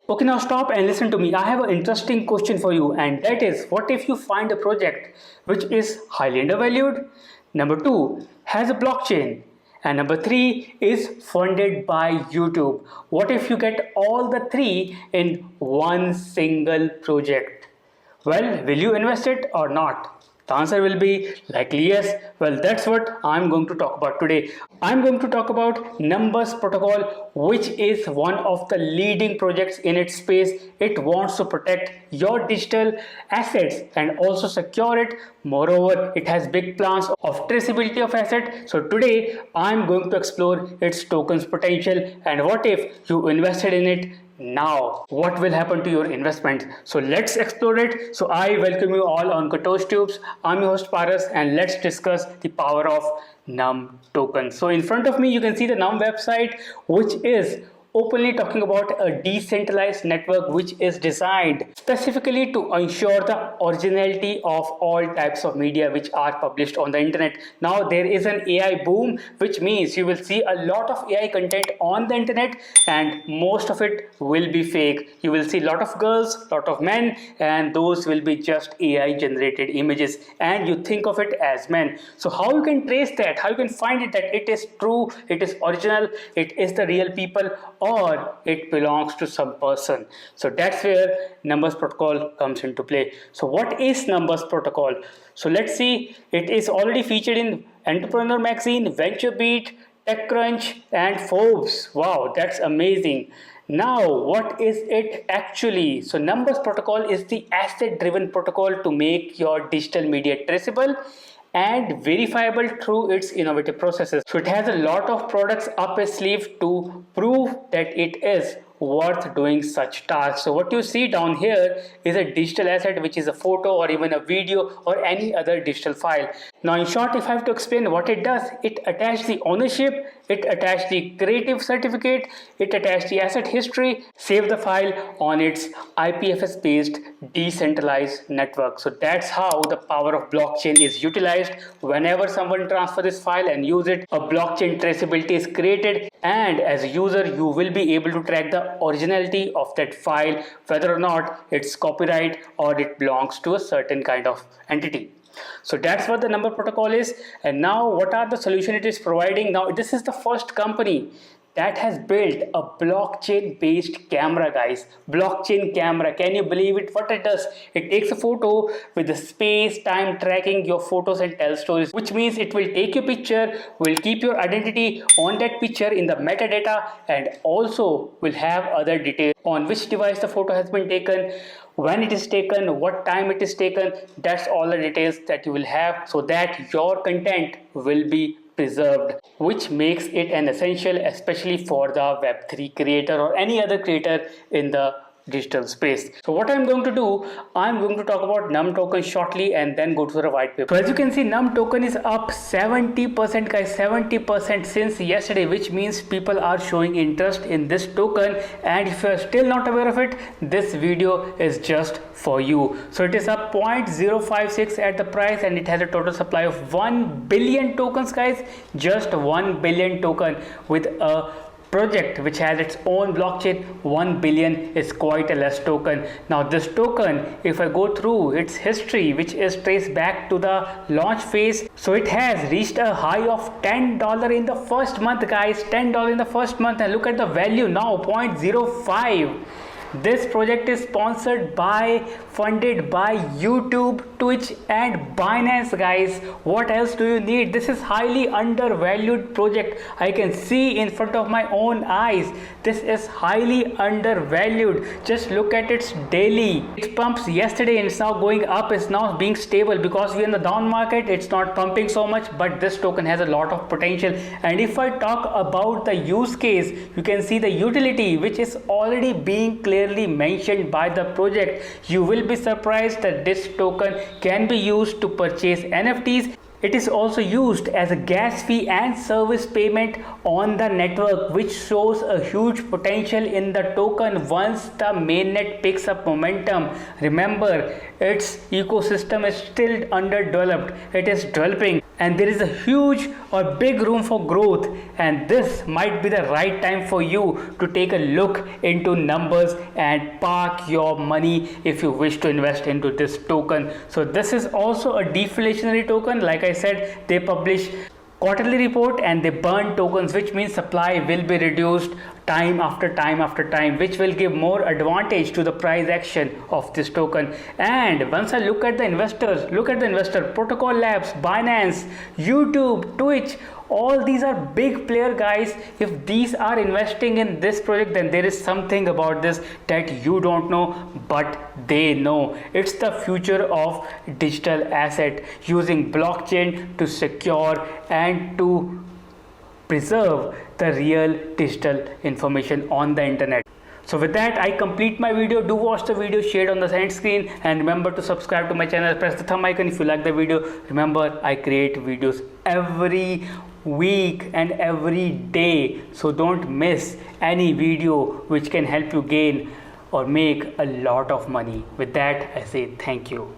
Okay, now stop and listen to me. I have an interesting question for you, and that is, what if you find a project which is highly undervalued? Number two, has a blockchain. And number three is funded by YouTube. What if you get all the three in one single project? Well, will you invest it or not? The answer will be likely yes. Well, that's what I'm going to talk about today. I'm going to talk about Numbers Protocol, which is one of the leading projects in its space. It wants to protect your digital assets and also secure it. Moreover, it has big plans of traceability of asset. So today I'm going to explore its tokens potential and what if you invested in it now, what will happen to your investment? So let's explore it. So I welcome you all on Katosh Tubes. I'm your host Paras, and let's discuss the power of Num token. So in front of me you can see the Num website, which is openly talking about a decentralized network which is designed specifically to ensure the originality of all types of media which are published on the internet. Now there is an AI boom, which means you will see a lot of AI content on the internet and most of it will be fake. You will see a lot of girls, lot of men, and those will be just AI generated images, and you think of it as men. So how you can trace that, how you can find it that it is true, it is original, it is the real people, or it belongs to some person? So that's where Numbers Protocol comes into play. So what is Numbers Protocol? So let's see. It is already featured in Entrepreneur Magazine, VentureBeat, TechCrunch, and Forbes. Wow, that's amazing. Now, what is it actually? So Numbers Protocol is the asset-driven protocol to make your digital media traceable and verifiable through its innovative processes. So it has a lot of products up its sleeve to prove that it is worth doing such tasks. So what you see down here is a digital asset, which is a photo or even a video or any other digital file. Now in short, if I have to explain what it does, it attaches the ownership, it attaches the creative certificate, it attaches the asset history, save the file on its IPFS based decentralized network. So that's how the power of blockchain is utilized. Whenever someone transfers this file and use it, a blockchain traceability is created, and as a user you will be able to track the originality of that file, whether or not it's copyright or it belongs to a certain kind of entity. So that's what the Number Protocol is. And now what are the solution it is providing? Now this is the first company that has built a blockchain based camera, guys. Blockchain camera, can you believe it? What it does, it takes a photo with the space time tracking your photos and tell stories, which means it will take your picture, will keep your identity on that picture in the metadata, and also will have other details on which device the photo has been taken, when it is taken, what time it is taken. That's all the details that you will have, so that your content will be preserved, which makes it an essential, especially for the Web3 creator or any other creator in the digital space. So what I'm going to do, I'm going to talk about Num token shortly and then go to the white paper. So as you can see, Num token is up 70%, guys, 70% since yesterday, which means people are showing interest in this token. And if you are still not aware of it, this video is just for you. So it is up 0.056 at the price, and it has a total supply of 1 billion tokens, guys. Just 1 billion token with a project which has its own blockchain. 1 billion is quite a less token. Now this token, if I go through its history, which is traced back to the launch phase, so it has reached a high of $10 in the first month, guys. $10 in the first month, and look at the value now, 0.05. This project is sponsored by, funded by YouTube, Twitch, and Binance, guys. What else do you need? This is highly undervalued project. I can see in front of my own eyes. This is highly undervalued. Just look at its daily. It pumps yesterday and it's now going up. It's now being stable because we're in the down market. It's not pumping so much, but this token has a lot of potential. And if I talk about the use case, you can see the utility, which is already being clearly mentioned by the project. You will be surprised that this token can be used to purchase NFTs It is also used as a gas fee and service payment on the network, which shows a huge potential in the token once the mainnet picks up momentum. Remember, its ecosystem is still underdeveloped. It is developing and there is a huge or big room for growth, and this might be the right time for you to take a look into numbers and park your money if you wish to invest into this token. So this is also a deflationary token. Like I said, they publish quarterly report and they burn tokens, which means supply will be reduced time after time after time, which will give more advantage to the price action of this token. And once I look at the investors, Protocol Labs, Binance, YouTube, Twitch, all these are big player guys. If these are investing in this project, then there is something about this that you don't know, but they know. It's the future of digital asset, using blockchain to secure and to preserve the real digital information on the internet. So with that, I complete my video. Do watch the video shared on the end screen, and remember to subscribe to my channel. Press the thumb icon if you like the video. Remember, I create videos every week and every day, so don't miss any video which can help you gain or make a lot of money. With that, I say thank you.